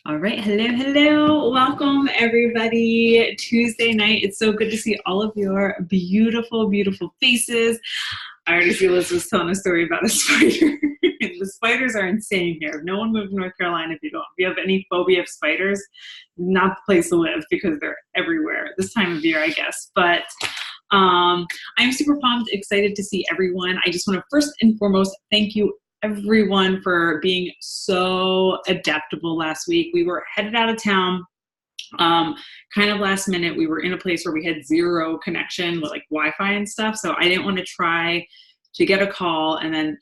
All right. Hello, hello. Welcome, everybody. Tuesday night. It's so good to see all of your beautiful, beautiful faces. I already see Liz was telling a story about a spider. The spiders are insane here. No one moved to North Carolina if you don't. If you have any phobia of spiders, not the place to live because they're everywhere this time of year, I guess. But I'm super pumped, excited to see everyone. I just want to first and foremost thank you everyone for being so adaptable last week. We were headed out of town kind of last minute. We were in a place where we had zero connection with like Wi-Fi and stuff. So I didn't want to try to get a call and then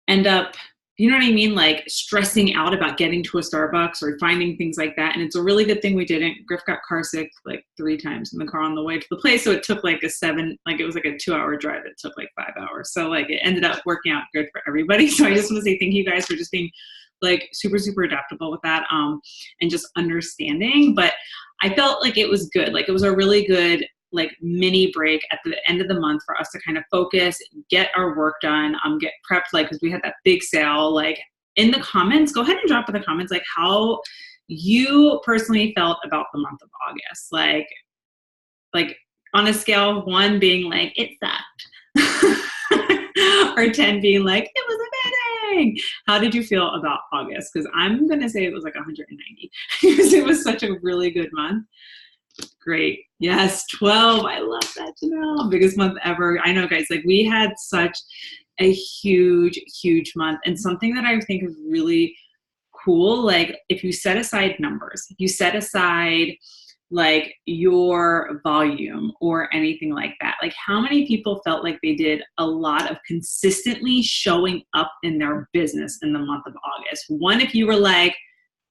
end up, you know what I mean? Like stressing out about getting to a Starbucks or finding things like that. And it's a really good thing we didn't. Griff got car sick like 3 times in the car on the way to the place. So it took like it was like a 2-hour drive. It took like 5 hours. So like it ended up working out good for everybody. So I just want to say thank you guys for just being like super, super adaptable with that and just understanding. But I felt like it was good. Like it was a really good like mini break at the end of the month for us to kind of focus, get our work done, get prepped, like, because we had that big sale. Like in the comments, go ahead and drop in the comments like how you personally felt about the month of August. Like on a scale of 1 being like it sucked or 10 being like it was amazing. How did you feel about August? Because I'm gonna say it was like 190 because it was such a really good month. Great. Yes, 12. I love that, Janelle. Biggest month ever. I know, guys, like we had such a huge, huge month. And something that I think is really cool, like if you set aside numbers, you set aside like your volume or anything like that, like how many people felt like they did a lot of consistently showing up in their business in the month of August? 1, if you were like,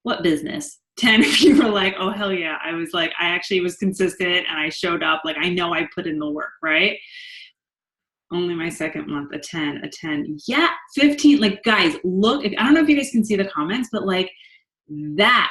what business? 10, if you were like, oh, hell yeah. I was like, I actually was consistent and I showed up. Like, I know I put in the work, right? Only my second month, a 10. Yeah, 15. Like, guys, look, I don't know if you guys can see the comments, but like that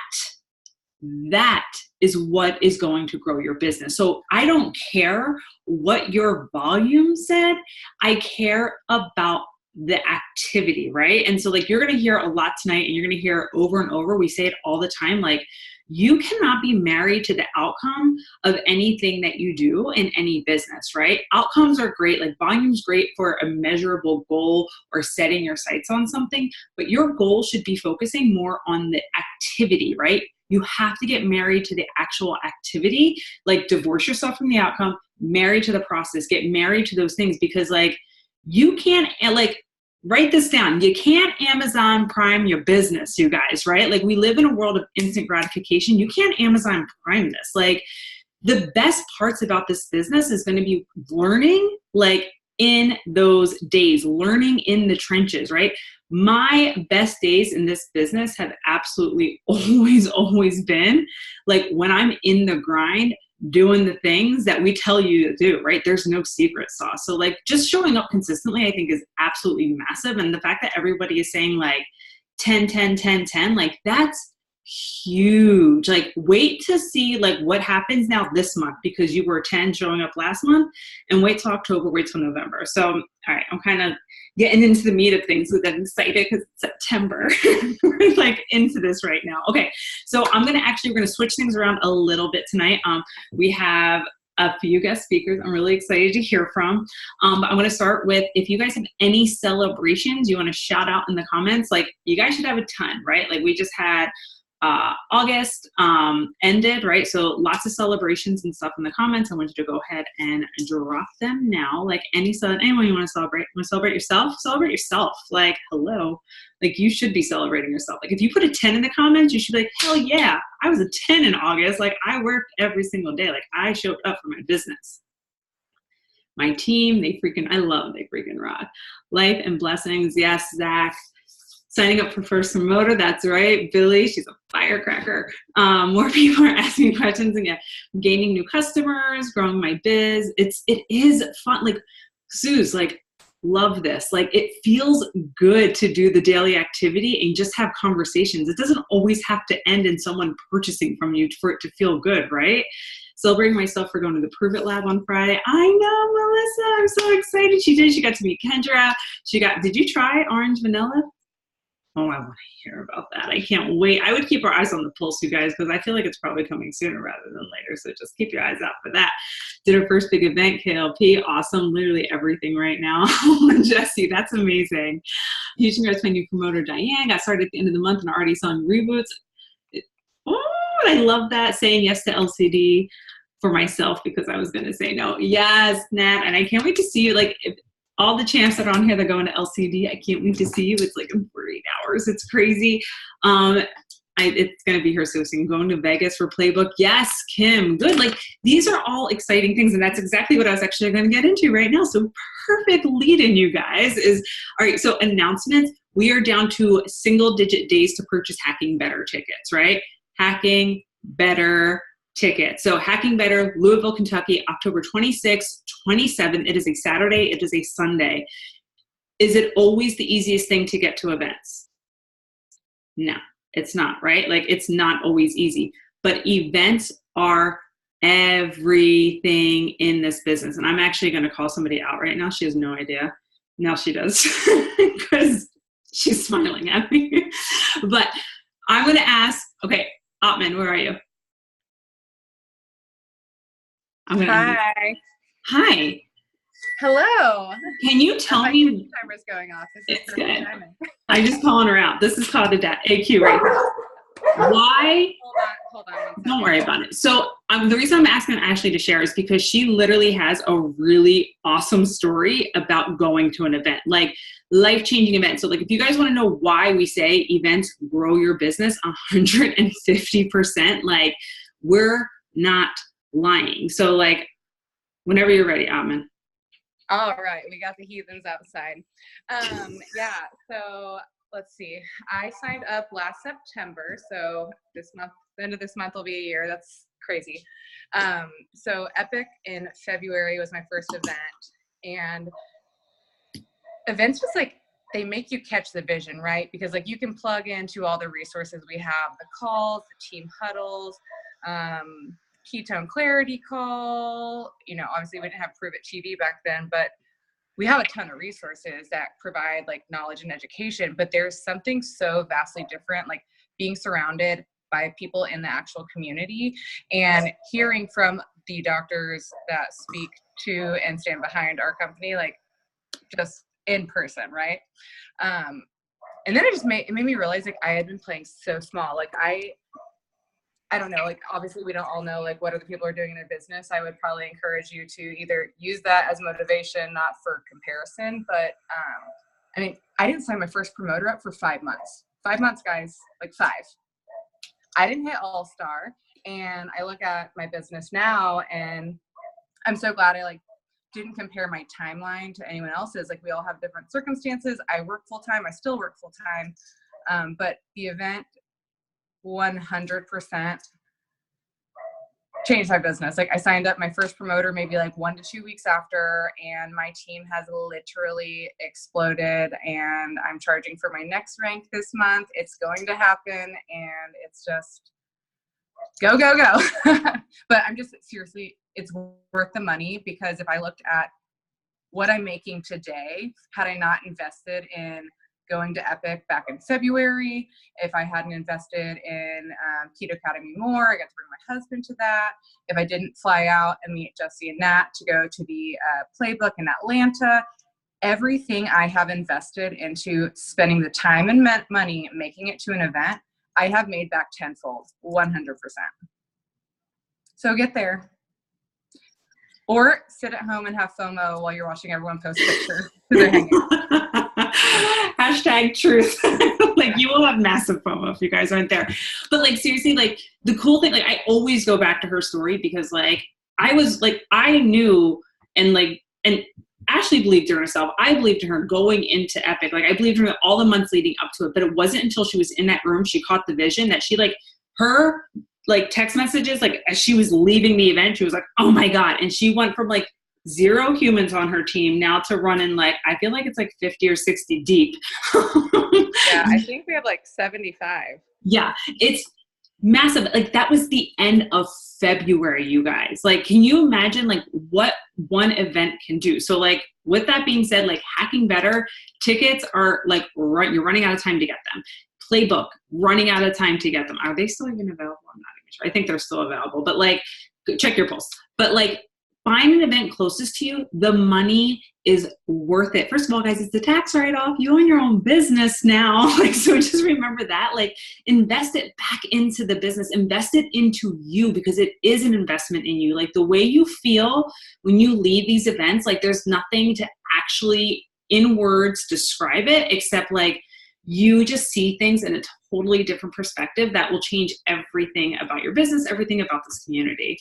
is what is going to grow your business. So I don't care what your volume said. I care about the activity, right? And so like you're going to hear a lot tonight and you're going to hear over and over. We say it all the time. Like you cannot be married to the outcome of anything that you do in any business, right? Outcomes are great. Like volume's great for a measurable goal or setting your sights on something, but your goal should be focusing more on the activity, right? You have to get married to the actual activity, like divorce yourself from the outcome, married to the process, get married to those things, because like you can't, like, write this down. You can't Amazon Prime your business, you guys, right? Like we live in a world of instant gratification. You can't Amazon Prime this. Like the best parts about this business is going to be learning like in those days, learning in the trenches, right? My best days in this business have absolutely always been like when I'm in the grind, doing the things that we tell you to do, right? There's no secret sauce. So like just showing up consistently, I think is absolutely massive. And the fact that everybody is saying like 10, 10, 10, 10, like that's huge. Like wait to see like what happens now this month, because you were 10 showing up last month, and wait till October, wait till November. So, all right, I'm kind of getting into the meat of things with that, excited because it's September. We're like into this right now. Okay, so we're gonna switch things around a little bit tonight. We have a few guest speakers I'm really excited to hear from. But I'm gonna start with, if you guys have any celebrations you wanna shout out in the comments, like you guys should have a ton, right? Like we just had August ended, right? So lots of celebrations and stuff in the comments. I want you to go ahead and drop them now. Like anyone you want to celebrate. Want to celebrate yourself? Celebrate yourself. Like, hello. Like you should be celebrating yourself. Like if you put a 10 in the comments, you should be like, hell yeah, I was a 10 in August. Like I worked every single day. Like I showed up for my business. My team, they freaking rock. Life and blessings. Yes, Zach. Signing up for First Promoter, that's right. Billy, she's a firecracker. More people are asking me questions, and yeah, gaining new customers, growing my biz. It is fun. Like Suze, like love this. Like it feels good to do the daily activity and just have conversations. It doesn't always have to end in someone purchasing from you for it to feel good, right? Celebrating myself for going to the Prove It Lab on Friday. I know, Melissa, I'm so excited. She got to meet Kendra. Did you try orange vanilla? Oh, I want to hear about that. I can't wait. I would keep our eyes on the pulse, you guys, because I feel like it's probably coming sooner rather than later. So just keep your eyes out for that. Did our first big event, KLP. Awesome. Literally everything right now. Jesse, that's amazing. Huge congrats to my new promoter, Diane. Got started at the end of the month and already selling reboots. Oh, I love that. Saying yes to LCD for myself because I was going to say no. Yes, Nat. And I can't wait to see you. Like, if all the champs that are on here that are going to LCD, I can't wait to see you. It's like in 48 hours. It's crazy. It's going to be here so soon. Going to Vegas for Playbook. Yes, Kim. Good. Like, these are all exciting things. And that's exactly what I was actually going to get into right now. So perfect lead in, you guys, is, all right, so announcements. We are down to single-digit days to purchase Hacking Better tickets, right? Hacking Better tickets. So Hacking Better, Louisville, Kentucky, October 26th, 27th. It is a Saturday. It is a Sunday. Is it always the easiest thing to get to events? No, it's not, right? Like, it's not always easy. But events are everything in this business. And I'm actually going to call somebody out right now. She has no idea. Now she does because she's smiling at me. But I'm going to ask, okay, Ottman, where are you? Hi. Hi. Hello. Can you tell me? My timer's going off. It's good. I'm just calling her out. This is called AQ right here. Why? Hold on. Don't worry about it. So the reason I'm asking Ashley to share is because she literally has a really awesome story about going to an event, like life-changing event. So like, if you guys want to know why we say events grow your business 150%, like, we're not lying. So like, whenever you're ready, Amen. All right. We got the heathens outside. Yeah. So let's see. I signed up last September. So this month, the end of this month will be a year. That's crazy. So Epic in February was my first event, and events just like, they make you catch the vision, right? Because like, you can plug into all the resources we have, the calls, the team huddles, ketone clarity call, obviously we didn't have Prove It TV back then, but we have a ton of resources that provide like knowledge and education. But there's something so vastly different, like being surrounded by people in the actual community and hearing from the doctors that speak to and stand behind our company, like just in person, right? And then it made me realize, like, I had been playing so small. Like, I don't know, like, obviously we don't all know like what other people are doing in their business. I would probably encourage you to either use that as motivation, not for comparison, but I mean, I didn't sign my first promoter up for 5 months. 5 months, guys, like 5. I didn't hit all-star, and I look at my business now and I'm so glad I like didn't compare my timeline to anyone else's. Like, we all have different circumstances. I work full-time, I still work full-time, but the event 100% changed my business. Like, I signed up my first promoter maybe like 1 to 2 weeks after, and my team has literally exploded, and I'm charging for my next rank this month. It's going to happen, and it's just go. But I'm just seriously, it's worth the money, because if I looked at what I'm making today, had I not invested in going to Epic back in February, if I hadn't invested in Keto Academy more, I got to bring my husband to that. If I didn't fly out and meet Jesse and Nat to go to the Playbook in Atlanta, everything I have invested into spending the time and money making it to an event, I have made back tenfold, 100%. So get there. Or sit at home and have FOMO while you're watching everyone post pictures. They're hanging. Hashtag truth. Like, you will have massive FOMO if you guys aren't there. But like, seriously, like, the cool thing, like, I always go back to her story, because like, I knew, and Ashley believed in herself. I believed in her going into Epic. Like, I believed in her all the months leading up to it, but it wasn't until she was in that room, she caught the vision, that she her text messages, like, as she was leaving the event, she was like, oh my God. And she went from like 0 humans on her team now to running, like, I feel like it's like 50 or 60 deep. Yeah, I think we have like 75. Yeah, massive. Like that was the end of February, you guys. Like, can you imagine like what one event can do? So like with that being said, like Hacking Better tickets are like, you're running out of time to get them. Playbook, running out of time to get them. Are they still even available? I'm not even sure. I think they're still available, but like check your pulse. But like find an event closest to you. The money is worth it. First of all, guys, it's a tax write-off. You own your own business now. Like, so just remember that, like invest it back into the business, invest it into you because it is an investment in you. Like the way you feel when you leave these events, like there's nothing to actually in words describe it except like you just see things in a totally different perspective that will change everything about your business, everything about this community.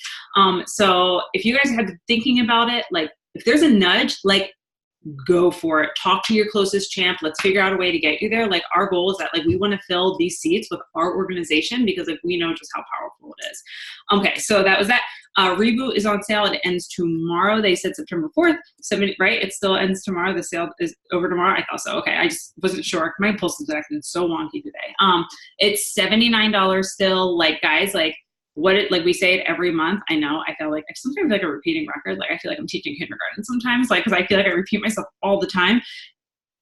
So if you guys have been thinking about it, like if there's a nudge, like go for it. Talk to your closest champ. Let's figure out a way to get you there. Like our goal is that like we want to fill these seats with our organization because like we know just how powerful it is. Okay, so that was that. Reboot is on sale. It ends tomorrow. They said September 4th, right? It still ends tomorrow. The sale is over tomorrow. I thought so. Okay, I just wasn't sure. My pulse is acting so wonky today. It's $79 still. Like guys, like like we say it every month. I know I feel like I sometimes like a repeating record. Like I feel like I'm teaching kindergarten sometimes, like because I feel like I repeat myself all the time.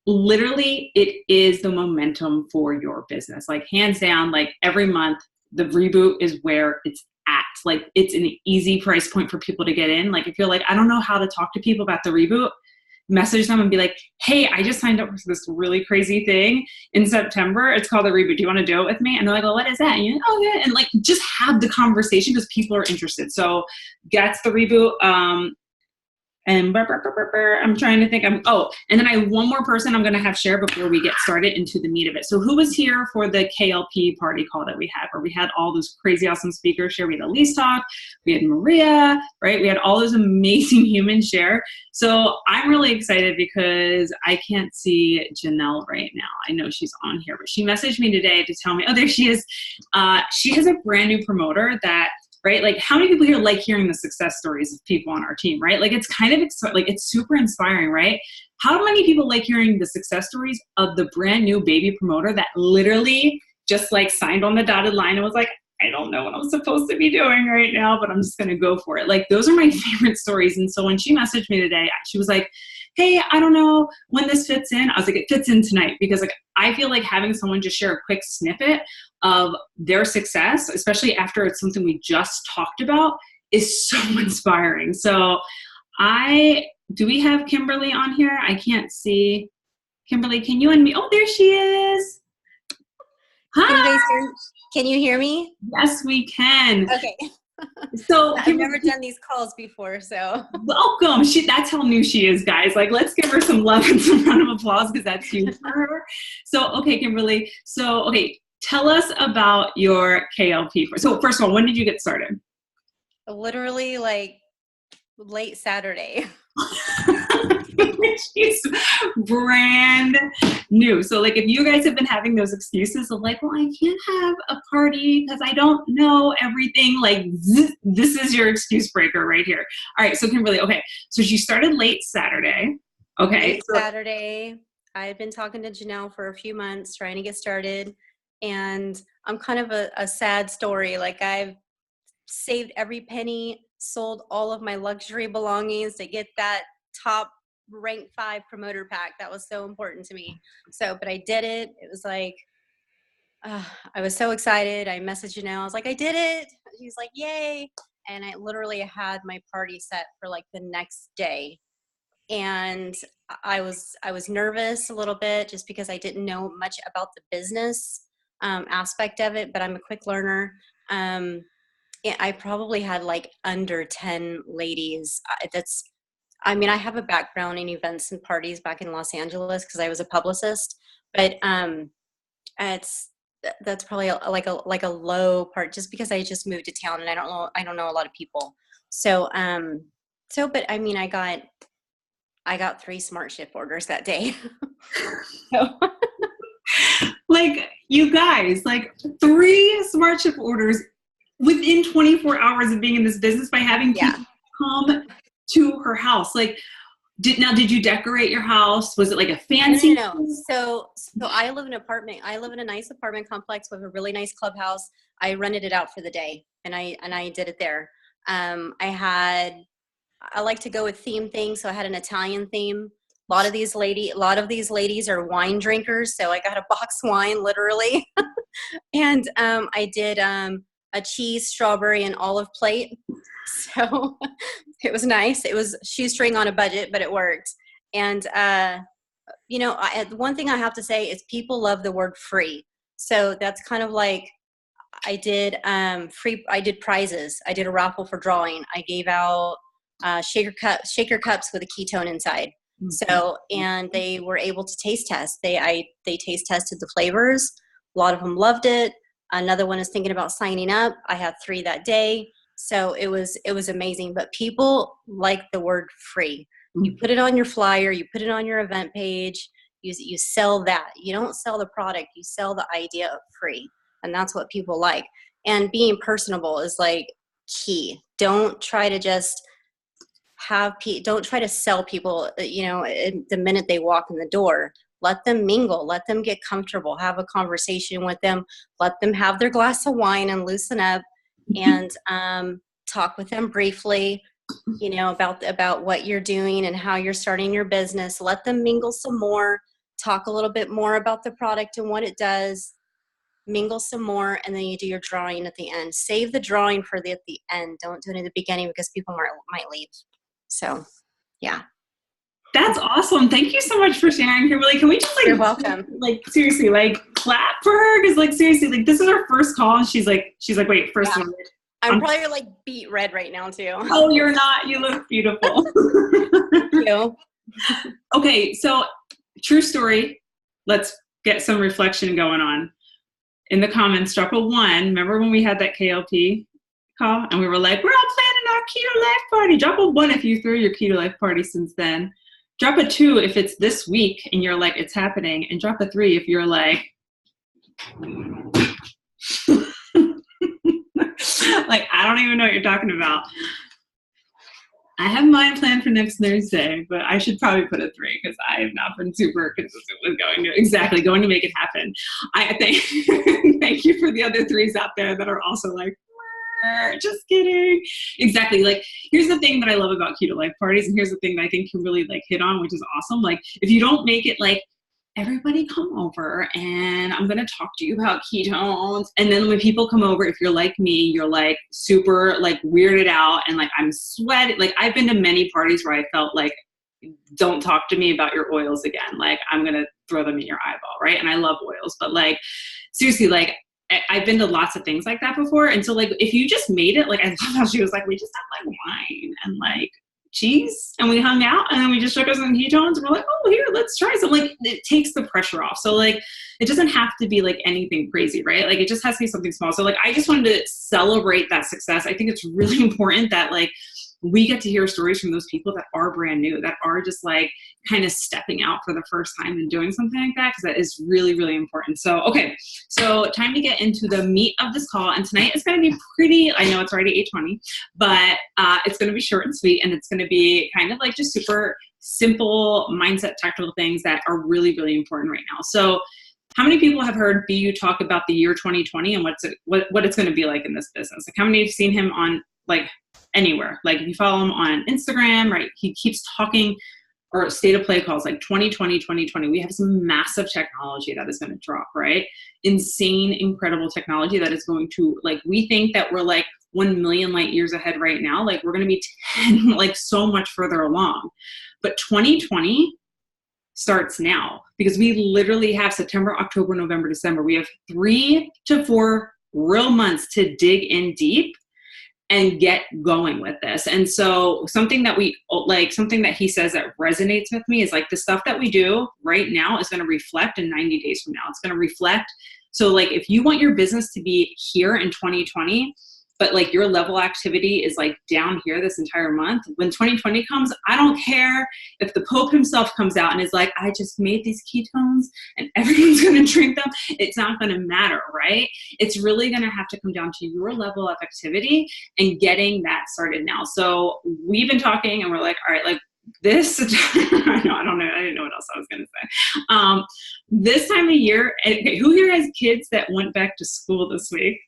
Literally, it is the momentum for your business. Like hands down, like every month, the Reboot is where it's at. Like it's an easy price point for people to get in. Like if you're like, I don't know how to talk to people about the Reboot, message them and be like, hey, I just signed up for this really crazy thing in September. It's called the Reboot. Do you want to do it with me? And they're like, well, what is that? And you're like, oh yeah. And like, just have the conversation because people are interested. So that's the Reboot. And I'm trying to think. And then I have one more person I'm going to have share before we get started into the meat of it. So who was here for the KLP party call that we had, where we had all those crazy awesome speakers share? We had Elise talk, we had Maria, right? We had all those amazing humans share. So I'm really excited because I can't see Janelle right now. I know she's on here, but she messaged me today to tell me, oh, there she is. She has a brand new promoter that, right? Like how many people here like hearing the success stories of people on our team, right? Like it's kind of like, it's super inspiring, right? How many people like hearing the success stories of the brand new baby promoter that literally just like signed on the dotted line and was like, I don't know what I'm supposed to be doing right now, but I'm just going to go for it. Like those are my favorite stories. And so when she messaged me today, she was like, hey, I don't know when this fits in. I was like, it fits in tonight because like, I feel like having someone just share a quick snippet of their success, especially after it's something we just talked about, is so inspiring. So do we have Kimberly on here? I can't see. Kimberly, can you unmute? Oh, there she is. Hi. Can you guys can you hear me? Yes, we can. Okay. So I've never done these calls before, so. Welcome. That's how new she is, guys. Like, let's give her some love and some round of applause because that's huge for her. So, okay, Kimberly. So, okay, tell us about your KLP. So, first of all, when did you get started? Literally, like, late Saturday. She's brand new. So like if you guys have been having those excuses of like, well, I can't have a party because I don't know everything, like this is your excuse breaker right here. All right, so Kimberly, okay, so she started late Saturday. Okay. Late Saturday. I had been talking to Janelle for a few months trying to get started, and I'm kind of a sad story. Like I've saved every penny, sold all of my luxury belongings to get that top rank 5 promoter pack. That was so important to me. So, but I did it. It was like, I was so excited. I messaged Janelle. I was like, I did it. She's like, yay. And I literally had my party set for like the next day. And I was nervous a little bit just because I didn't know much about the business aspect of it, but I'm a quick learner. I probably had like under 10 ladies. I have a background in events and parties back in Los Angeles because I was a publicist, but that's probably like a low part just because I just moved to town and I don't know a lot of people. So but I mean, I got 3 Smart Shift orders that day. So. Like you guys, like 3 Smart Shift orders within 24 hours of being in this business by having people come to her house. Like, did you decorate your house? Was it like a fancy? No. So I live in an apartment. I live in a nice apartment complex with a really nice clubhouse. I rented it out for the day, and I did it there. I like to go with theme things, so I had an Italian theme. A lot of these ladies are wine drinkers, so I got a box wine, literally. And I did a cheese, strawberry, and olive plate. So it was nice. It was shoestring on a budget, but it worked. And the one thing I have to say is people love the word free. So that's kind of like, I did prizes. I did a raffle for drawing. I gave out shaker cups with a ketone inside. So, and they were able to taste test. They taste tested the flavors. A lot of them loved it. Another one is thinking about signing up. I had 3 that day. So it was amazing. But people like the word free. You put it on your flyer, you put it on your event page, you sell that. You don't sell the product, you sell the idea of free. And that's what people like. And being personable is like key. Don't try to just don't try to sell people, the minute they walk in the door. Let them mingle, let them get comfortable, have a conversation with them, let them have their glass of wine and loosen up, and talk with them briefly, about what you're doing and how you're starting your business. Let them mingle some more, talk a little bit more about the product and what it does, mingle some more, and then you do your drawing at the end. Save the drawing for at the end. Don't do it in the beginning because people might leave. So, yeah. That's awesome. Thank you so much for sharing, Kimberly. Can we just You're welcome. Seriously, clap for her? Because seriously, this is our first call, and she's like, wait, first one. I'm probably beet red right now too. Oh, you're not. You look beautiful. Thank you. Okay, so true story. Let's get some reflection going on. In the comments, drop a 1. Remember when we had that KLP call, and we were like, we're all planning our keto life party. Drop a 1 if you threw your keto life party since then. Drop a 2 if it's this week and you're like, it's happening. And drop a 3 if you're like, I don't even know what you're talking about. I have mine planned for next Thursday, but I should probably put a 3 because I have not been super consistent with going to make it happen. I thank you for the other 3s out there that are also like, just kidding. Exactly. Here's the thing that I love about keto life parties, and here's the thing that I think can really hit on, which is awesome. If you don't make it everybody come over and I'm going to talk to you about ketones. And then when people come over, if you're like me, you're super weirded out and I'm sweating. I've been to many parties where I felt don't talk to me about your oils again. I'm going to throw them in your eyeball. Right. And I love oils, but seriously, I've been to lots of things like that before. And so if you just made it, I love how she was we just had wine and cheese and we hung out and then we just shook us on ketones and we're oh, here, let's try some. It takes the pressure off. So it doesn't have to be anything crazy, right? It just has to be something small. So I just wanted to celebrate that success. I think it's really important that we get to hear stories from those people that are brand new, that are just kind of stepping out for the first time and doing something like that, because that is really, really important. So, okay. So time to get into the meat of this call. And tonight is going to be pretty, I know it's already 8:20, but it's going to be short and sweet. And it's going to be kind of just super simple mindset, tactical things that are really, really important right now. So how many people have heard BU talk about the year 2020 and what it's going to be like in this business? How many have seen him on anywhere? If you follow him on Instagram, right? He keeps talking, or state of play calls 2020, 2020. We have some massive technology that is going to drop, right? Insane, incredible technology that is going to we think that we're 1 million light years ahead right now. We're going to be 10, so much further along. But 2020 starts now, because we literally have September, October, November, December. We have 3 to 4 real months to dig in deep and get going with this. And so something that something that he says that resonates with me is the stuff that we do right now is going to reflect in 90 days from now. It's going to reflect. So if you want your business to be here in 2020, but your level activity is down here this entire month, when 2020 comes, I don't care if the Pope himself comes out and is I just made these ketones and everyone's going to drink them. It's not going to matter, right? It's really going to have to come down to your level of activity and getting that started now. So we've been talking and we're all right, this, I don't know. I didn't know what else I was going to say. This time of year, okay, who here has kids that went back to school this week?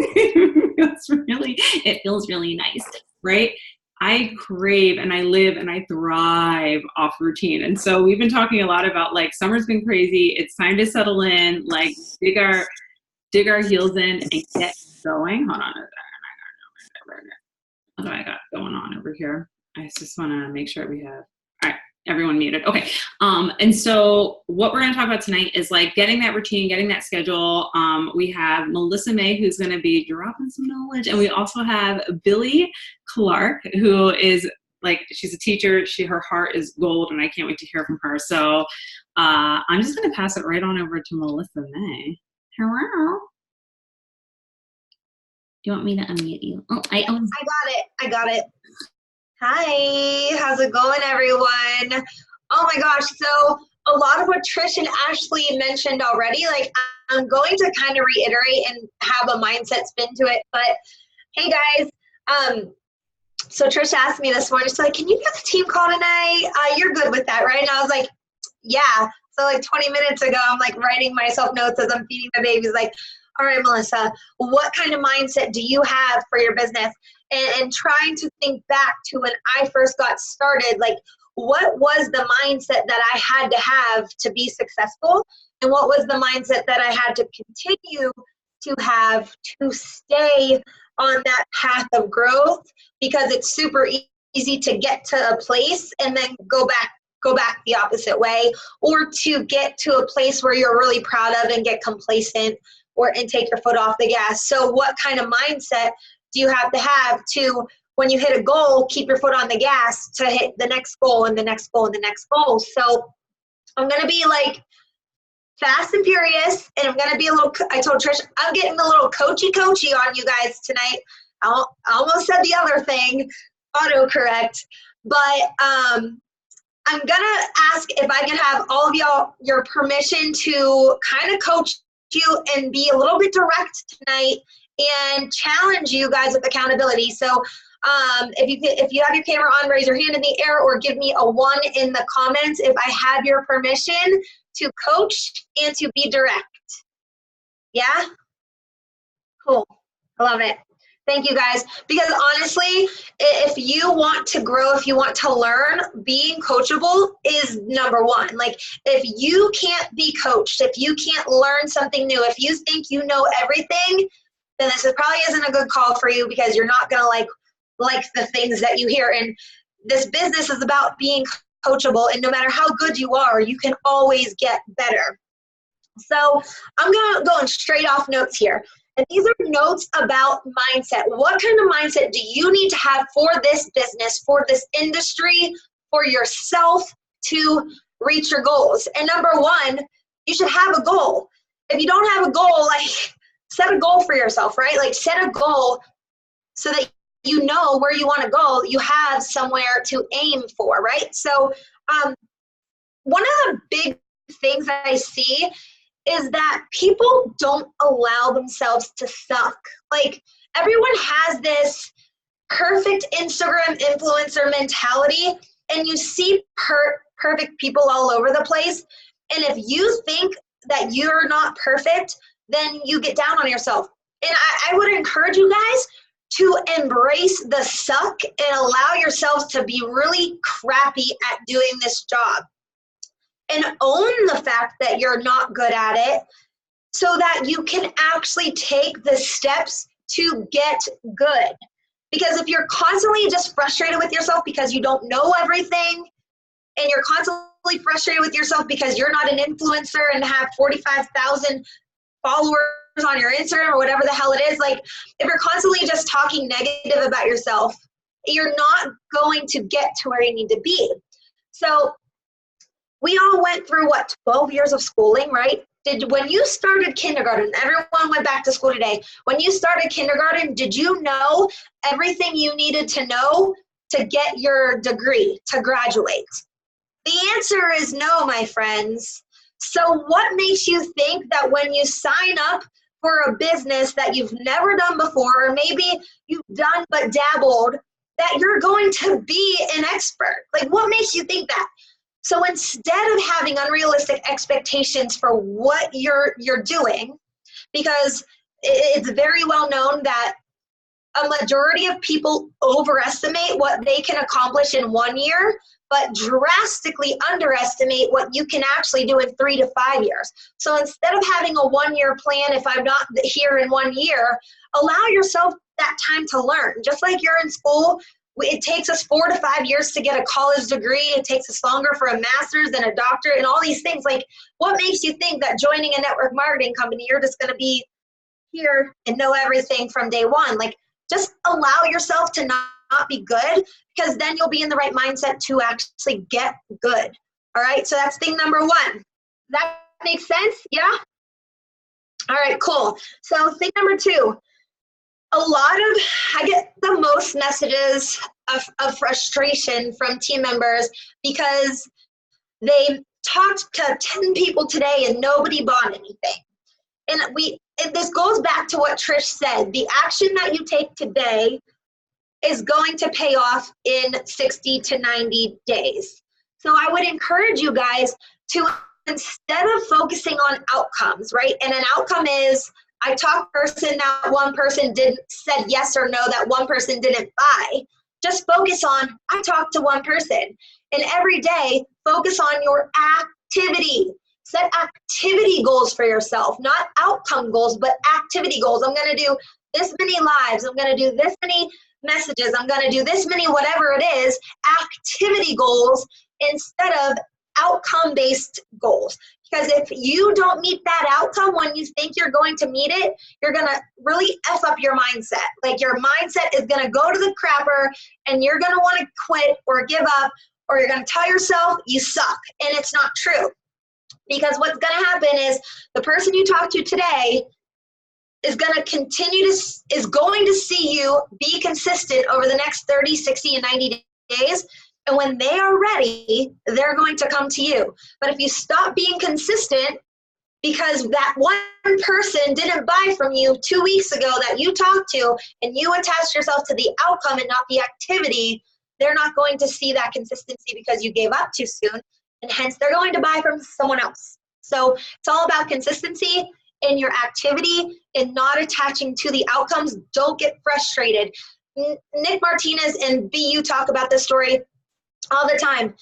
It feels really nice, right? I crave and I live and I thrive off routine. And so we've been talking a lot about like summer's been crazy. It's time to settle in, like dig our heels in and get going. Hold on. What do I got going on over here? I just want to make sure we have, all right, everyone muted. Okay. And so what we're going to talk about tonight is like getting that routine, getting that schedule. We have Melissa May, who's going to be dropping some knowledge. And we also have Billy Clark, who is like, she's a teacher. Her heart is gold, and I can't wait to hear from her. So I'm just going to pass it right on over to Melissa May. Hello. Do you want me to unmute you? Oh, I got it. Hi, how's it going, everyone? Oh my gosh, so a lot of what Trish and Ashley mentioned already, like I'm going to kind of reiterate and have a mindset spin to it, but hey guys, so Trish asked me this morning, she's like, can you get the team call tonight? You're good with that, right? And I was like, yeah. So like 20 minutes ago, I'm like writing myself notes as I'm feeding the babies, like, all right, Melissa, what kind of mindset do you have for your business? And trying to think back to when I first got started, like what was the mindset that I had to have to be successful? And what was the mindset that I had to continue to have to stay on that path of growth? Because it's super easy to get to a place and then go back the opposite way, or to get to a place where you're really proud of and get complacent and take your foot off the gas. So what kind of mindset do you have to, when you hit a goal, keep your foot on the gas to hit the next goal and the next goal and the next goal? So I'm going to be like fast and furious, and I'm going to be I told Trish, I'm getting a little coachy on you guys tonight. I almost said the other thing, autocorrect, but I'm going to ask if I can have all of y'all your permission to kind of coach you and be a little bit direct tonight and challenge you guys with accountability. So if you have your camera on, raise your hand in the air or give me a 1 in the comments if I have your permission to coach and to be direct. Yeah? Cool. I love it. Thank you guys. Because honestly, if you want to grow, if you want to learn, being coachable is number one. Like if you can't be coached, if you can't learn something new, if you think you know everything, then this probably isn't a good call for you, because you're not going to like the things that you hear. And this business is about being coachable. And no matter how good you are, you can always get better. So I'm going straight off notes here. And these are notes about mindset. What kind of mindset do you need to have for this business, for this industry, for yourself to reach your goals? And number one, you should have a goal. If you don't have a goal, like set a goal for yourself, right? Like set a goal so that you know where you want to go. You have somewhere to aim for, right? So one of the big things that I see is that people don't allow themselves to suck. Like everyone has this perfect Instagram influencer mentality, and you see perfect people all over the place. And if you think that you're not perfect, then you get down on yourself. And I would encourage you guys to embrace the suck and allow yourselves to be really crappy at doing this job. And own the fact that you're not good at it so that you can actually take the steps to get good. Because if you're constantly just frustrated with yourself because you don't know everything, and you're constantly frustrated with yourself because you're not an influencer and have 45,000 followers on your Instagram or whatever the hell it is, like if you're constantly just talking negative about yourself, you're not going to get to where you need to be. So we all went through, 12 years of schooling, right? When you started kindergarten, everyone went back to school today. When you started kindergarten, did you know everything you needed to know to get your degree, to graduate? The answer is no, my friends. So what makes you think that when you sign up for a business that you've never done before, or maybe you've done but dabbled, that you're going to be an expert? Like, what makes you think that? So instead of having unrealistic expectations for what you're doing, because it's very well known that a majority of people overestimate what they can accomplish in 1 year, but drastically underestimate what you can actually do in 3 to 5 years. So instead of having a 1 year plan, if I'm not here in 1 year, allow yourself that time to learn. Just like you're in school, it takes us 4 to 5 years to get a college degree. It takes us longer for a master's and a doctorate and all these things. Like, what makes you think that joining a network marketing company, you're just going to be here and know everything from day one? Like, just allow yourself to not be good, because then you'll be in the right mindset to actually get good. All right, so that's thing number 1. That makes sense? Yeah? All right, cool. So thing number 2, I get the most messages of frustration from team members because they talked to 10 people today and nobody bought anything. And this goes back to what Trish said. The action that you take today is going to pay off in 60 to 90 days. So I would encourage you guys to, instead of focusing on outcomes, right? And an outcome is, I talked to person, that one person said yes or no, that one person didn't buy. Just focus on, I talked to one person. And every day, focus on your activity. Set activity goals for yourself, not outcome goals, but activity goals. I'm going to do this many lives. I'm going to do this many messages. I'm going to do this many, whatever it is, activity goals instead of outcome-based goals. Because if you don't meet that outcome when you think you're going to meet it, you're going to really F up your mindset. Like, your mindset is going to go to the crapper and you're going to want to quit or give up, or you're going to tell yourself you suck. And it's not true. Because what's going to happen is the person you talk to today is going to see you be consistent over the next 30, 60, and 90 days. And when they are ready, they're going to come to you. But if you stop being consistent because that one person didn't buy from you 2 weeks ago that you talked to, and you attach yourself to the outcome and not the activity, they're not going to see that consistency because you gave up too soon. And hence, they're going to buy from someone else. So it's all about consistency in your activity and not attaching to the outcomes. Don't get frustrated. Nick Martinez and BU talk about this story all the time.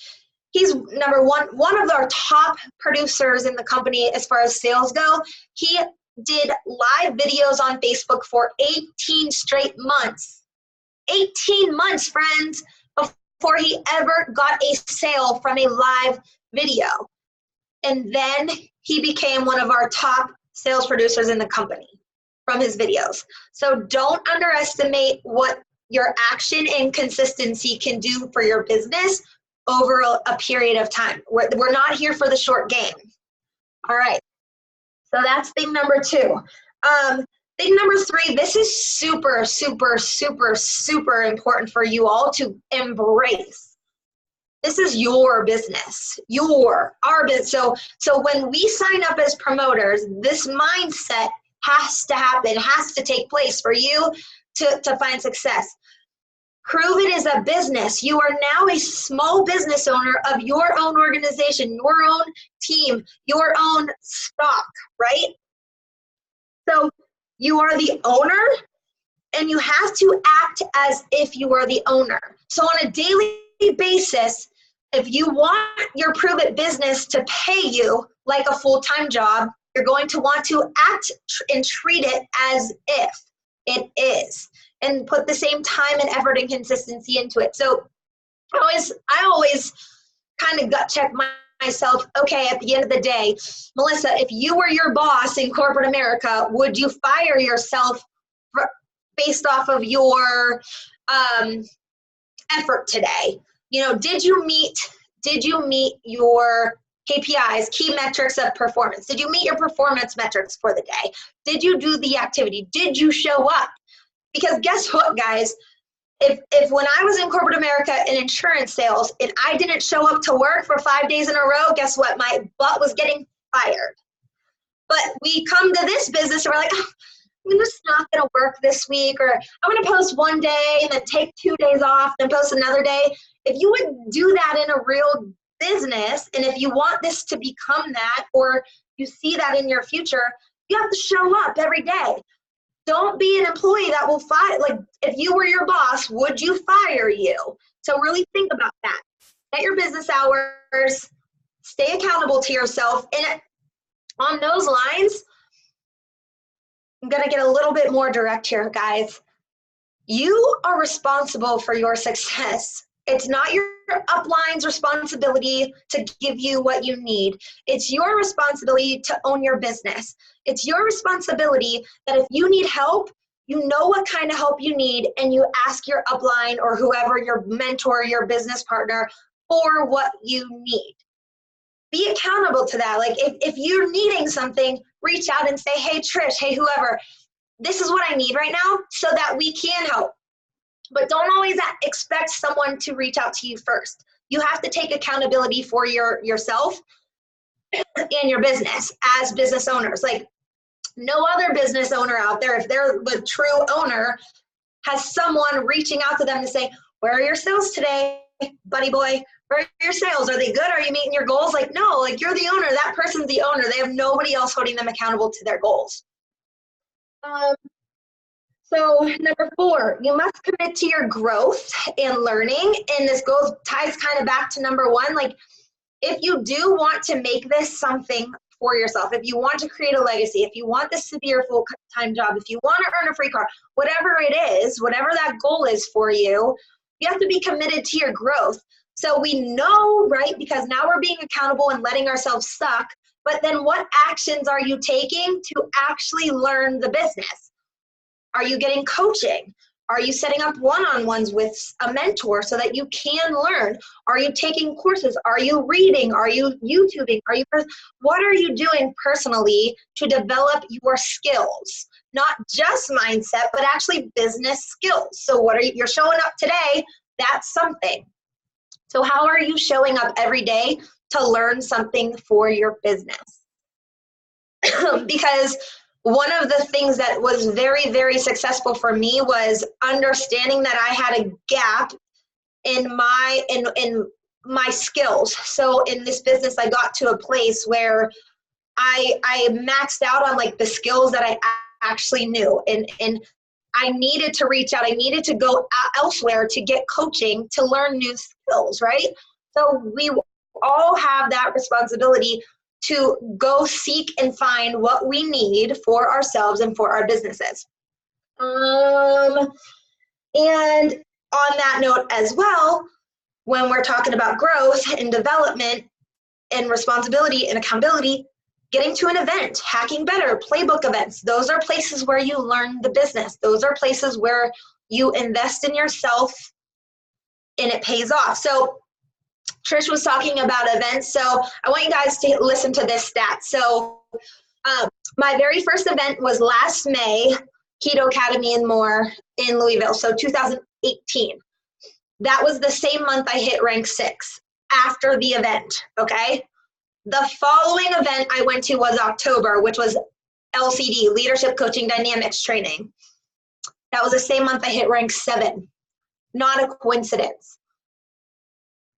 He's number one of our top producers in the company as far as sales go. He did live videos on Facebook for 18 straight months. 18 months, friends, before he ever got a sale from a live video. And then he became one of our top sales producers in the company from his videos. So don't underestimate what your action and consistency can do for your business over a period of time. We're not here for the short game. All right. So that's thing number 2. Thing number 3, this is super, super, super, super important for you all to embrace. This is your business, our business. So when we sign up as promoters, this mindset has to happen, has to take place for you to find success. Prove it is a business. You are now a small business owner of your own organization, your own team, your own stock, right? So you are the owner, and you have to act as if you are the owner. So on a daily basis, if you want your Prove It business to pay you like a full-time job, you're going to want to act and treat it as if it is, and put the same time and effort and consistency into it. So I always kind of gut check myself. Okay, at the end of the day, Melissa, if you were your boss in corporate America, would you fire yourself based off of your effort today? You know, did you meet your KPIs, key metrics of performance? Did you meet your performance metrics for the day? Did you do the activity? Did you show up? Because guess what, guys? If when I was in corporate America in insurance sales and I didn't show up to work for 5 days in a row, guess what? My butt was getting fired. But we come to this business and we're like, oh, I'm just not going to work this week, or I'm going to post one day and then take 2 days off and post another day. If you would do that in a real business, and if you want this to become that, or you see that in your future, you have to show up every day. Don't be an employee that will fire. Like, if you were your boss, would you fire you? So really think about that. Set your business hours, stay accountable to yourself. And on those lines, I'm going to get a little bit more direct here, guys. You are responsible for your success. It's not your upline's responsibility to give you what you need. It's your responsibility to own your business. It's your responsibility that if you need help, you know what kind of help you need, and you ask your upline or whoever, your mentor, your business partner, for what you need. Be accountable to that. Like, if you're needing something, reach out and say, hey, Trish, hey, whoever, this is what I need right now, so that we can help. But don't always expect someone to reach out to you first. You have to take accountability for yourself and your business as business owners. Like, no other business owner out there, if they're the true owner, has someone reaching out to them to say, where are your sales today, buddy boy? Where are your sales? Are they good? Are you meeting your goals? Like, no, like, you're the owner. That person's the owner. They have nobody else holding them accountable to their goals. So number 4, you must commit to your growth and learning. And this ties kind of back to number 1. Like, if you do want to make this something for yourself, if you want to create a legacy, if you want this to be your full-time job, if you want to earn a free car, whatever it is, whatever that goal is for you, you have to be committed to your growth. So we know, right, because now we're being accountable and letting ourselves suck, but then what actions are you taking to actually learn the business? Are you getting coaching? Are you setting up one-on-ones with a mentor so that you can learn? Are you taking courses? Are you reading? Are you YouTubing? What are you doing personally to develop your skills? Not just mindset, but actually business skills. So you're showing up today, that's something. So how are you showing up every day to learn something for your business? Because one of the things that was very, very successful for me was understanding that I had a gap in my skills. So in this business, I got to a place where I maxed out on like the skills that I actually knew. And I needed to reach out. I needed to go elsewhere to get coaching to learn new skills, right? So we all have that responsibility to go seek and find what we need for ourselves and for our businesses. And on that note as well, when we're talking about growth and development and responsibility and accountability, getting to an event, Hacking Better, playbook events, those are places where you learn the business. Those are places where you invest in yourself and it pays off. So Trish was talking about events. So I want you guys to listen to this stat. So my very first event was last May, Keto Academy and More in Louisville. So 2018. That was the same month I hit rank 6 after the event, okay? The following event I went to was October, which was LCD, Leadership Coaching Dynamics Training. That was the same month I hit rank 7. Not a coincidence.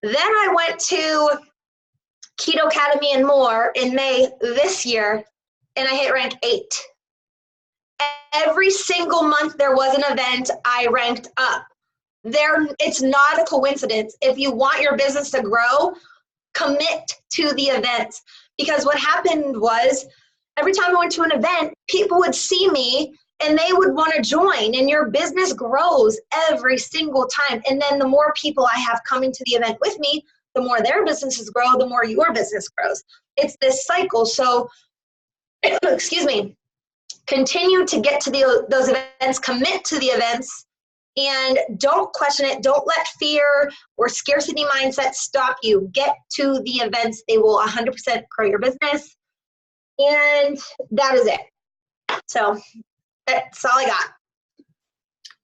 Then I went to Keto Academy and More in May this year, and I hit rank 8. Every single month there was an event, I ranked up. It's not a coincidence. If you want your business to grow, commit to the events. Because what happened was, every time I went to an event, people would see me and they would want to join, and your business grows every single time. And then the more people I have coming to the event with me, the more their businesses grow, the more your business grows. It's this cycle. So, excuse me, continue to get to those events, commit to the events, and don't question it. Don't let fear or scarcity mindset stop you. Get to the events. They will 100% grow your business. And that is it. So that's all I got.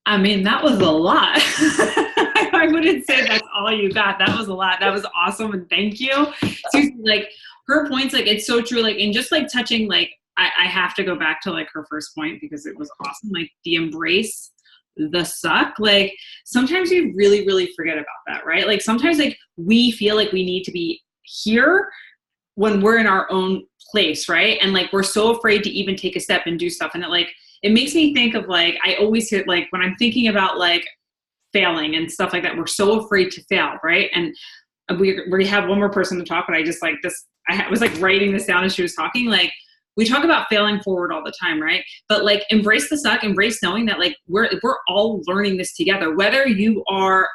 I mean, that was a lot. I wouldn't say that's all you got. That was a lot. That was awesome. And thank you. Seriously, like, her points, like, it's so true. Like, and just like touching, like, I have to go back to like her first point because it was awesome. Like, the embrace the suck. Like, sometimes we really, really forget about that, right? Like, sometimes like we feel like we need to be here when we're in our own place, right? And like, we're so afraid to even take a step and do stuff. And it makes me think of like, I always hit like, when I'm thinking about like failing and stuff like that, we're so afraid to fail, right? And we have one more person to talk, but I just like this, was like writing this down as she was talking, like, we talk about failing forward all the time, right? But like, embrace the suck, embrace knowing that like we're all learning this together. Whether you are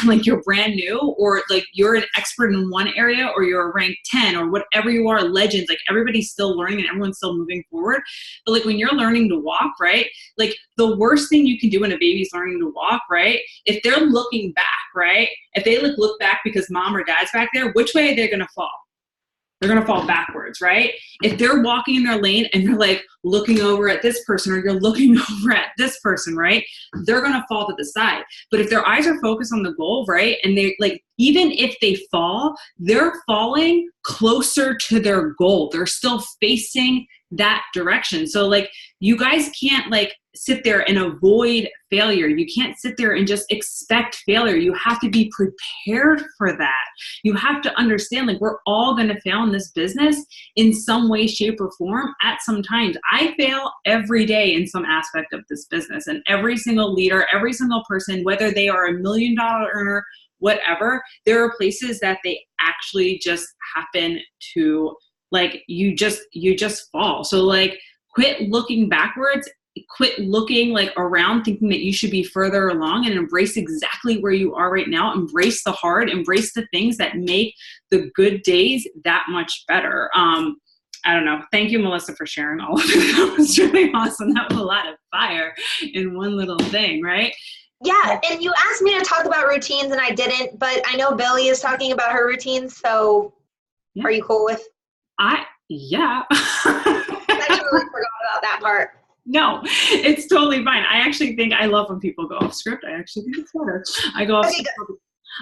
like you're brand new, or like you're an expert in one area, or you're a rank 10, or whatever you are, legends. Like everybody's still learning and everyone's still moving forward. But like when you're learning to walk, right? Like the worst thing you can do when a baby's learning to walk, right? If they're looking back, right? If they look back because mom or dad's back there, which way are they going to fall? They're going to fall backwards, right? If they're walking in their lane and you're like looking over at this person, or you're looking over at this person, right? They're going to fall to the side. But if their eyes are focused on the goal, right? And they like, even if they fall, they're falling closer to their goal. They're still facing that direction. So like, you guys can't like sit there and avoid failure. You can't sit there and just expect failure. You have to be prepared for that. You have to understand, like, we're all going to fail in this business in some way, shape, or form at some times. I fail every day in some aspect of this business, and every single leader, every single person, whether they are $1 million earner, whatever, there are places that they actually just happen to, like, you just fall. So like, quit looking backwards, quit looking like around thinking that you should be further along, and embrace exactly where you are right now. Embrace the hard, embrace the things that make the good days that much better. I don't know. Thank you, Melissa, for sharing all of it. That was really awesome. That was a lot of fire in one little thing, right? Yeah, and you asked me to talk about routines and I didn't, but I know Billy is talking about her routines, so Yeah. Are you cool with? Yeah. I totally forgot about that part. No, it's totally fine. I actually think I love when people go off script. I actually think it's better. I go off script.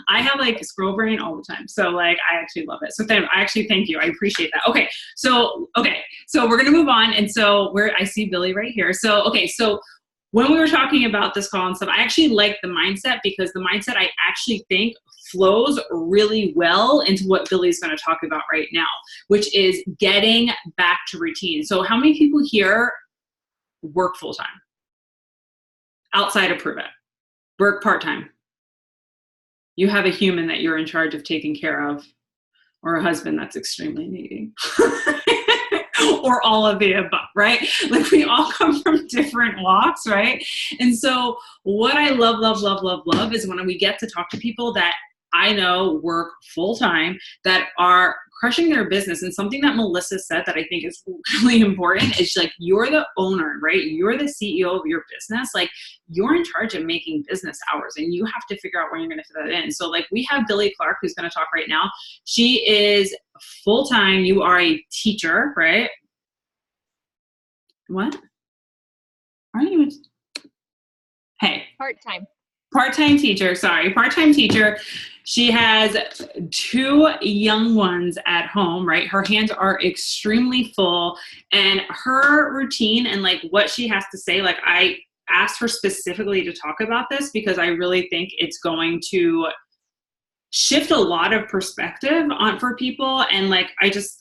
I have like scroll brain all the time. So like, I actually love it. So I actually thank you. I appreciate that. Okay. So we're going to move on. And so I see Billy right here. So, okay. So when we were talking about this call and stuff, I actually like the mindset, because the mindset I actually think flows really well into what Billy's going to talk about right now, which is getting back to routine. So how many people here work full-time outside of Prove It? Work part-time? You have a human that you're in charge of taking care of, or a husband that's extremely needy, or all of the above, right? Like, we all come from different walks, right? And so what I love is when we get to talk to people that I know work full-time, that are crushing their business. And something that Melissa said that I think is really important is, like, you're the owner, right? You're the CEO of your business. Like, you're in charge of making business hours, and you have to figure out when you're going to fit that in. So like, we have Billy Clark, who's going to talk right now. She is full-time. You are a teacher, right? What? Aren't you? Hey. Part-time teacher, sorry. Part-time teacher. She has 2 young ones at home, right? Her hands are extremely full, and her routine and like what she has to say, like, I asked her specifically to talk about this because I really think it's going to shift a lot of perspective on for people. And like,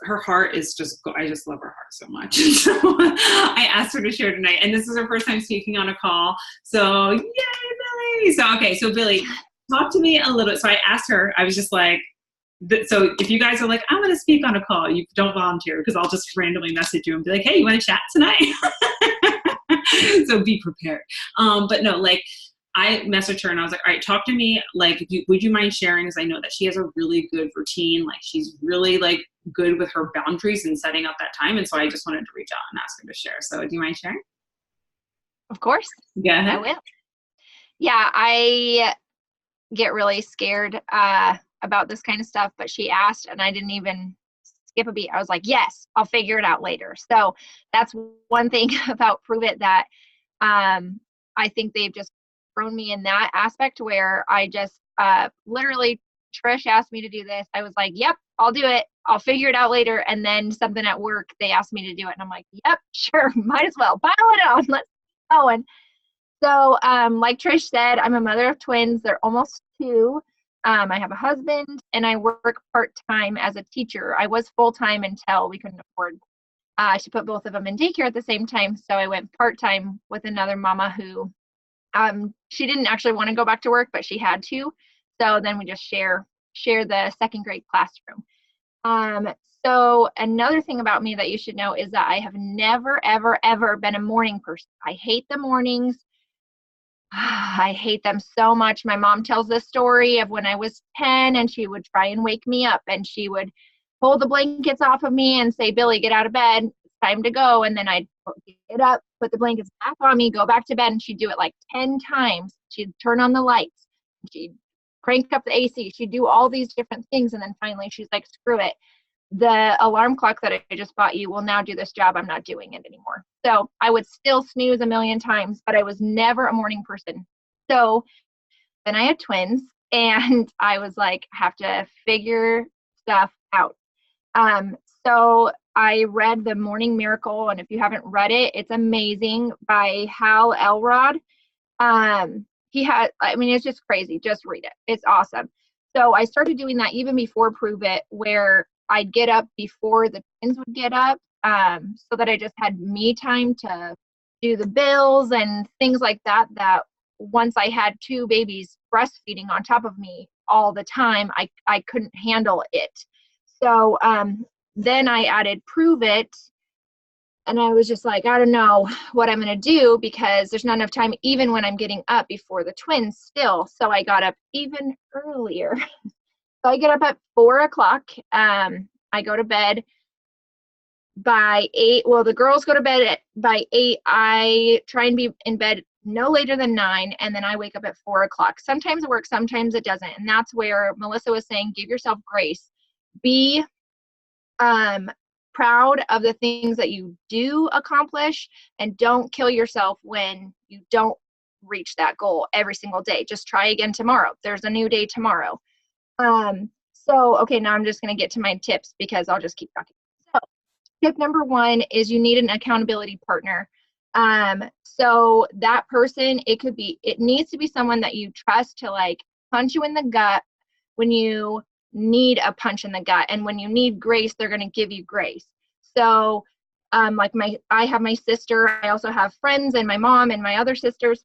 her heart is I just love her heart so much. So I asked her to share tonight, and this is her first time speaking on a call. So yay, Billy. So, okay. So Billy, talk to me a little bit. So I asked her, I was just like, so if you guys are like, I'm going to speak on a call, you don't volunteer, because I'll just randomly message you and be like, hey, you want to chat tonight? So be prepared. But no, like, I messaged her and I was like, all right, talk to me. Like, would you mind sharing? Because I know that she has a really good routine. Like, she's really like good with her boundaries and setting up that time. And so I just wanted to reach out and ask her to share. So do you mind sharing? Of course. Go ahead. I will. Yeah, I get really scared about this kind of stuff, but she asked and I didn't even skip a beat. I was like, yes, I'll figure it out later. So that's one thing about Prove It that I think they've just thrown me in that aspect, where I just literally, Trish asked me to do this. I was like, yep, I'll do it. I'll figure it out later. And then something at work, they asked me to do it. And I'm like, yep, sure, might as well. Pile it on. Let's keep going. So like Trish said, I'm a mother of twins. They're almost 2. I have a husband, and I work part-time as a teacher. I was full-time until we couldn't afford to put both of them in daycare at the same time. So I went part-time with another mama who, she didn't actually want to go back to work, but she had to. So then we just share the second grade classroom. So another thing about me that you should know is that I have never, ever, ever been a morning person. I hate the mornings. I hate them so much. My mom tells this story of when I was 10 and she would try and wake me up and she would pull the blankets off of me and say, Billy, get out of bed. It's time to go. And then I'd get up, put the blankets back on me, go back to bed. And she'd do it like 10 times. She'd turn on the lights. She'd crank up the AC. She'd do all these different things. And then finally she's like, screw it. The alarm clock that I just bought you will now do this job. I'm not doing it anymore. So I would still snooze a million times, but I was never a morning person. So then I had twins and I was like, have to figure stuff out. So I read The Morning Miracle, and if you haven't read it, it's amazing, by Hal Elrod. It's just crazy. Just read it. It's awesome. So I started doing that even before Prove It, where I'd get up before the twins would get up, so that I just had me time to do the bills and things like that, that once I had two babies breastfeeding on top of me all the time, I couldn't handle it. So then I added Prove It, and I was just like, I don't know what I'm going to do because there's not enough time even when I'm getting up before the twins still. So I got up even earlier. So I get up at 4 o'clock. I go to bed by 8. Well, the girls go to bed by 8. I try and be in bed no later than 9, and then I wake up at 4 o'clock. Sometimes it works, sometimes it doesn't. And that's where Melissa was saying, give yourself grace. Be proud of the things that you do accomplish, and don't kill yourself when you don't reach that goal every single day. Just try again tomorrow. There's a new day tomorrow. Okay, now I'm just going to get to my tips because I'll just keep talking. So tip number 1 is you need an accountability partner. So that person, it needs to be someone that you trust to like punch you in the gut when you need a punch in the gut, and when you need grace, they're going to give you grace. So I have my sister, I also have friends and my mom and my other sisters,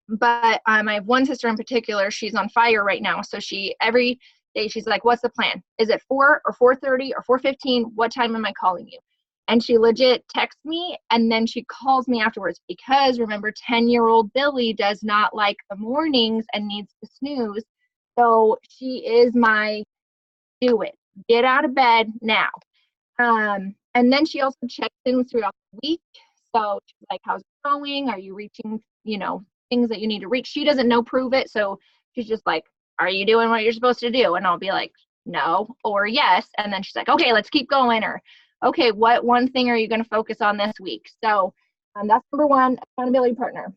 but I have one sister in particular, she's on fire right now. So every day she's like, what's the plan? Is it 4 or 4:30 or 4:15? What time am I calling you? And she legit texts me and then she calls me afterwards, because remember, 10-year-old Billy does not like the mornings and needs to snooze. So she is my do it. Get out of bed now. And then she also checks in throughout the week. So she's like, how's it going? Are you reaching, things that you need to reach? She doesn't know Prove It. So she's just like, are you doing what you're supposed to do? And I'll be like, no, or yes. And then she's like, okay, let's keep going. Or, okay, what one thing are you going to focus on this week? So that's number 1, accountability partner.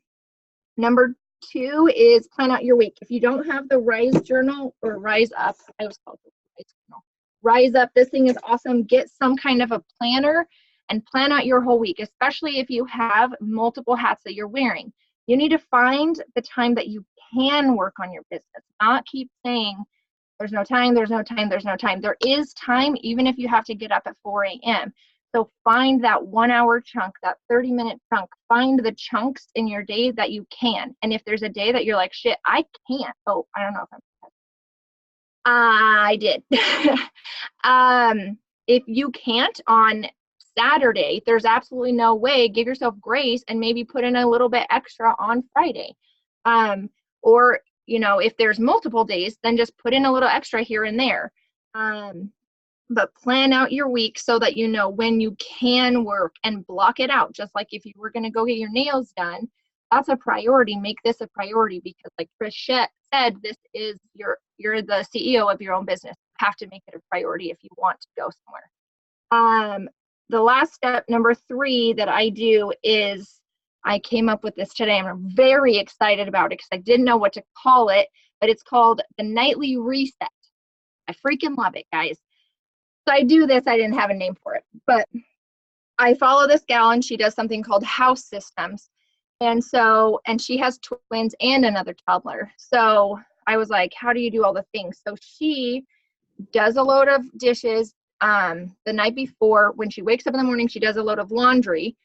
Number 2 is plan out your week. If you don't have the Rise Journal or Rise Up, I always call it the Rise Journal. Rise Up, this thing is awesome. Get some kind of a planner and plan out your whole week, especially if you have multiple hats that you're wearing. You need to find the time that you can work on your business, not keep saying, there's no time, there's no time, there's no time. There is time, even if you have to get up at 4 a.m. So find that 1-hour chunk, that 30-minute chunk. Find the chunks in your day that you can. And if there's a day that you're like, shit, I can't. Oh, I don't know if I did. If you can't on Saturday, there's absolutely no way. Give yourself grace and maybe put in a little bit extra on Friday. Or, if there's multiple days, then just put in a little extra here and there. But plan out your week so that you know when you can work, and block it out. Just like if you were going to go get your nails done, that's a priority. Make this a priority, because like Trish said, this is you're the CEO of your own business. You have to make it a priority if you want to go somewhere. The last step, number 3, that I do is, I came up with this today. I'm very excited about it because I didn't know what to call it, but it's called the nightly reset. I freaking love it, guys. So I do this. I didn't have a name for it, but I follow this gal and she does something called house systems. And she has twins and another toddler. So I was like, how do you do all the things? So she does a load of dishes, the night before, when she wakes up in the morning, she does a load of laundry.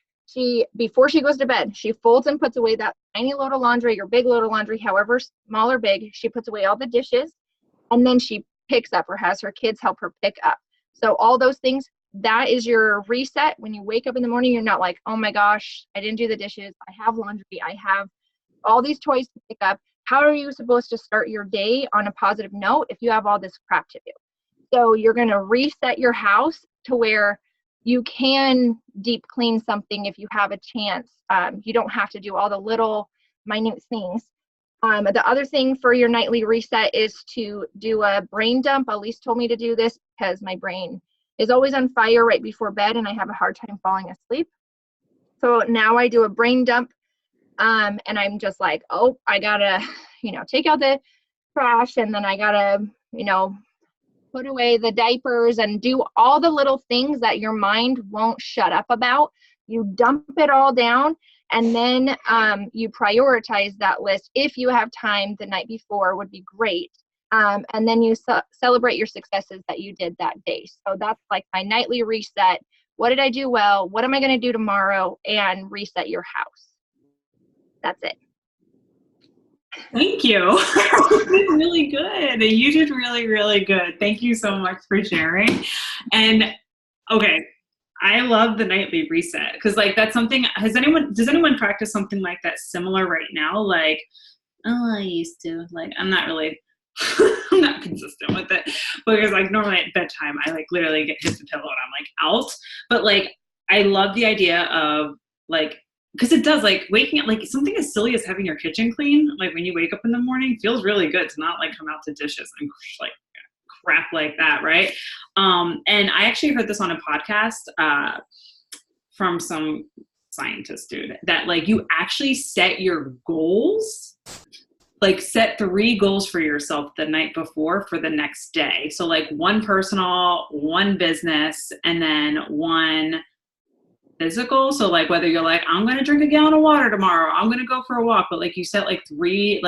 Before she goes to bed, she folds and puts away that tiny load of laundry or big load of laundry, however small or big. She puts away all the dishes, and then she picks up or has her kids help her pick up. So all those things, that is your reset. When you wake up in the morning, you're not like, oh my gosh, I didn't do the dishes. I have laundry. I have all these toys to pick up. How are you supposed to start your day on a positive note if you have all this crap to do? So you're going to reset your house to where you can deep clean something if you have a chance. You don't have to do all the little minute things. The other thing for your nightly reset is to do a brain dump. Elise told me to do this because my brain is always on fire right before bed and I have a hard time falling asleep. So now I do a brain dump, and I'm just like, oh, I gotta, take out the trash, and then I gotta, put away the diapers and do all the little things that your mind won't shut up about. You dump it all down, and then you prioritize that list. If you have time the night before would be great. And then you celebrate your successes that you did that day. So that's like my nightly reset. What did I do well? What am I going to do tomorrow? And reset your house. That's it. Thank you. You did really good. You did really, really good. Thank you so much for sharing. And okay, I love the nightly reset because like that's something, does anyone practice something like that similar right now? Like, oh, I used to, like, I'm not really, I'm not consistent with it because like normally at bedtime, I like literally hit the pillow and I'm like out. But like, I love the idea of like, because it does, like waking up, like something as silly as having your kitchen clean, like when you wake up in the morning feels really good to not like come out to dishes and like crap like that, right? And I actually heard this on a podcast from some scientist dude that like you actually set your goals, like set 3 goals for yourself the night before for the next day. So like 1 personal, 1 business, and then 1 physical. So like whether you're like, I'm going to drink a gallon of water tomorrow, I'm going to go for a walk, but like you set like 3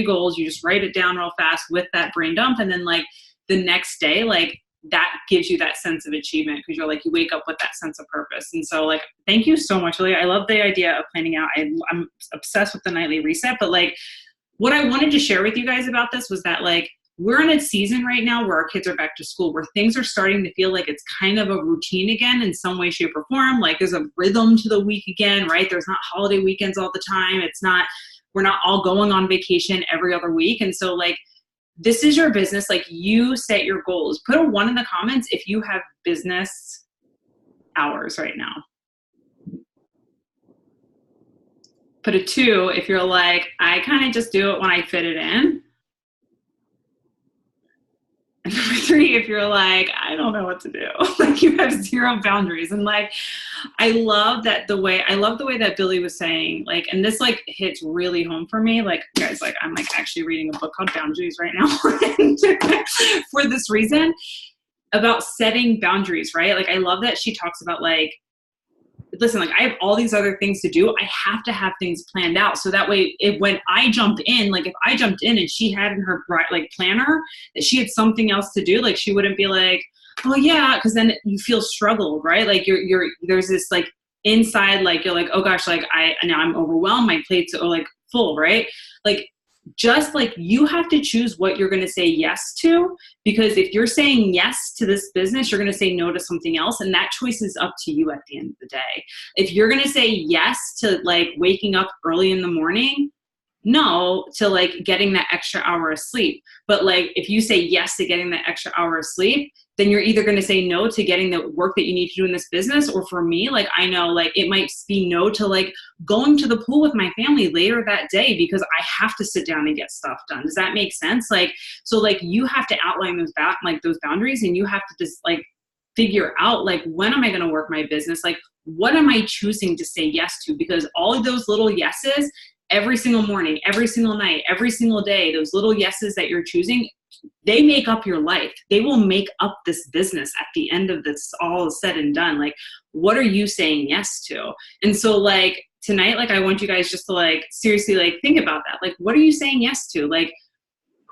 goals, you just write it down real fast with that brain dump. And then like the next day, like that gives you that sense of achievement because you're like, you wake up with that sense of purpose. And so like, thank you so much, Leah. I love the idea of planning out. I'm obsessed with the nightly reset, but like what I wanted to share with you guys about this was that like, we're in a season right now where our kids are back to school, where things are starting to feel like it's kind of a routine again in some way, shape, or form. Like there's a rhythm to the week again, right? There's not holiday weekends all the time. We're not all going on vacation every other week. And so like, this is your business. Like you set your goals. Put a 1 in the comments if you have business hours right now. Put a 2 if you're like, I kind of just do it when I fit it in. And number 3, if you're like, I don't know what to do, like you have 0 boundaries. And like, I love the way that Billy was saying, like, and this like hits really home for me. Like guys, like I'm like actually reading a book called Boundaries right now for this reason about setting boundaries, right? Like I love that she talks about like, listen, like I have all these other things to do. I have to have things planned out. So that way, when I jump in, like if I jumped in and she had in her like planner that she had something else to do, like she wouldn't be like, oh yeah. Cause then you feel struggled, right? Like there's this like inside, like, you're like, oh gosh, like now I'm overwhelmed. My plate's like full, right? Like, just like you have to choose what you're going to say yes to, because if you're saying yes to this business, you're going to say no to something else. And that choice is up to you at the end of the day. If you're going to say yes to like waking up early in the morning, no to like getting that extra hour of sleep. But like, if you say yes to getting that extra hour of sleep, then you're either going to say no to getting the work that you need to do in this business. Or for me, like, I know like it might be no to like going to the pool with my family later that day because I have to sit down and get stuff done. Does that make sense? Like, so like you have to outline those boundaries, and you have to just like figure out like, when am I going to work my business? Like, what am I choosing to say yes to? Because all of those little yeses every single morning, every single night, every single day, those little yeses that you're choosing, they make up your life. They will make up this business at the end of this all said and done. Like, what are you saying yes to? And so like tonight, like I want you guys just to like seriously like think about that. Like, what are you saying yes to? Like,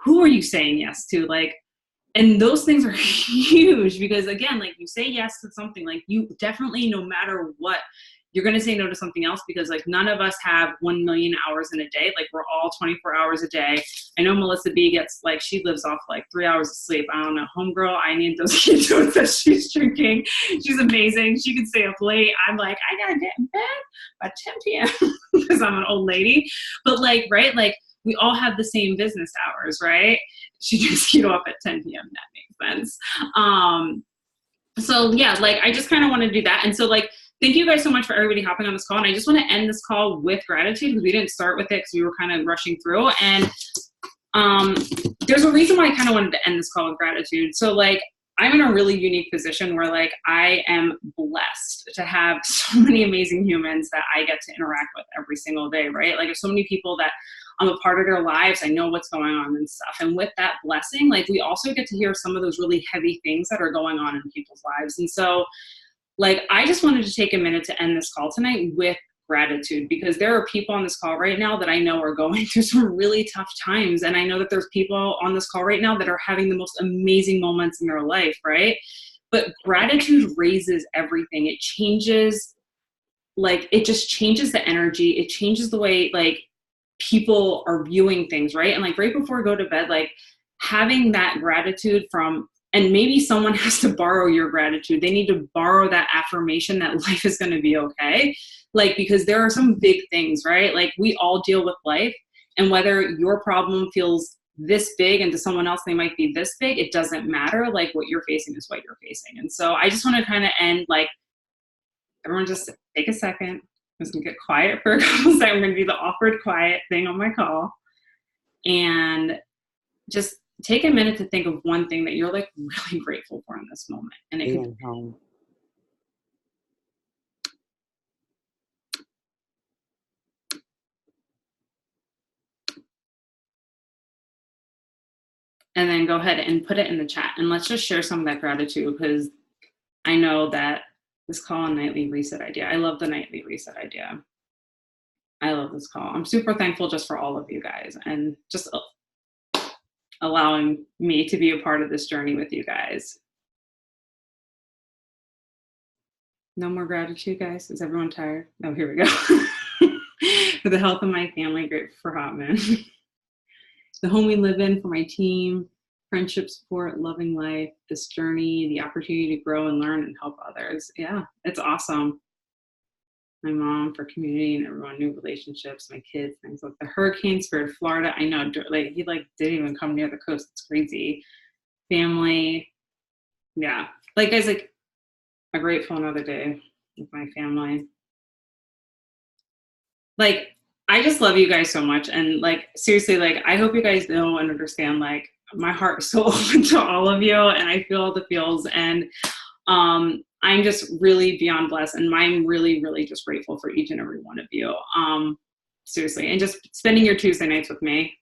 who are you saying yes to? Like, And those things are huge because, again, like you say yes to something, like you definitely, no matter what, you're going to say no to something else because like none of us have 1 million hours in a day. Like we're all 24 hours a day. I know Melissa B gets like, she lives off like 3 hours of sleep. I don't know, homegirl, I need those ketones that she's drinking. She's amazing. She can stay up late. I'm like, I got to get in bed by 10 p.m. because I'm an old lady. But like, right, like we all have the same business hours, right? She drinks keto up at 10 p.m. That makes sense. So yeah, like I just kind of want to do that. And so like, thank you guys so much for everybody hopping on this call. And I just want to end this call with gratitude because we didn't start with it because we were kind of rushing through. And there's a reason why I kind of wanted to end this call with gratitude. So like, I'm in a really unique position where like I am blessed to have so many amazing humans that I get to interact with every single day, right? Like there's so many people that I'm a part of their lives. I know what's going on and stuff. And with that blessing, like we also get to hear some of those really heavy things that are going on in people's lives. And so like, I just wanted to take a minute to end this call tonight with gratitude because there are people on this call right now that I know are going through some really tough times. And I know that there's people on this call right now that are having the most amazing moments in their life, right? But gratitude raises everything. It changes, like, it just changes the energy. It changes the way, like, people are viewing things, right? And like right before I go to bed, like having that gratitude from, and maybe someone has to borrow your gratitude. They need to borrow that affirmation that life is going to be okay. Like, because there are some big things, right? Like we all deal with life, and whether your problem feels this big and to someone else, they might be this big, it doesn't matter. Like what you're facing is what you're facing. And so I just want to kind of end, like, everyone just take a second. I'm just gonna get quiet for a couple seconds. I'm gonna do the awkward quiet thing on my call and just take a minute to think of one thing that you're like really grateful for in this moment. And it could be home. And then go ahead and put it in the chat and let's just share some of that gratitude because I know that this call and nightly reset idea. I love the nightly reset idea. I love this call. I'm super thankful just for all of you guys and just allowing me to be a part of this journey with you guys. No more gratitude, guys. Is everyone tired? Oh, here we go. For the health of my family, grateful for Hotman. The home we live in, for my team, friendship, support, loving life, this journey, the opportunity to grow and learn and help others. Yeah, it's awesome. My mom, for community and everyone, new relationships, my kids, things like the hurricane spared Florida. I know, like he like didn't even come near the coast. It's crazy. Family, yeah. Like guys, like I'm grateful another day with my family. Like I just love you guys so much, and like seriously, like I hope you guys know and understand. Like my heart is so open to all of you, and I feel all the feels, and I'm just really beyond blessed, and I'm really, really just grateful for each and every one of you. Seriously, and just spending your Tuesday nights with me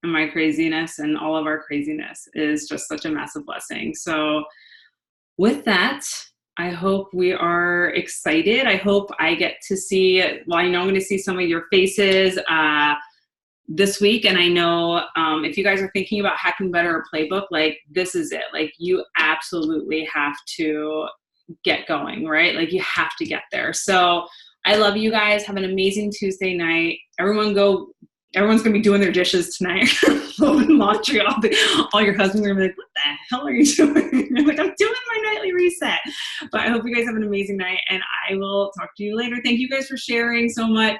and my craziness and all of our craziness is just such a massive blessing. So with that, I hope we are excited. I hope I get to see, well, I know I'm going to see some of your faces this week. And I know if you guys are thinking about hacking better a playbook, like this is it. Like you absolutely have to get going, right? Like you have to get there. So I love you guys. Have an amazing Tuesday night. Everyone's going to be doing their dishes tonight. Loading laundry. All your husbands are going to be like, what the hell are you doing? You're like, I'm doing my nightly reset. But I hope you guys have an amazing night, and I will talk to you later. Thank you guys for sharing so much.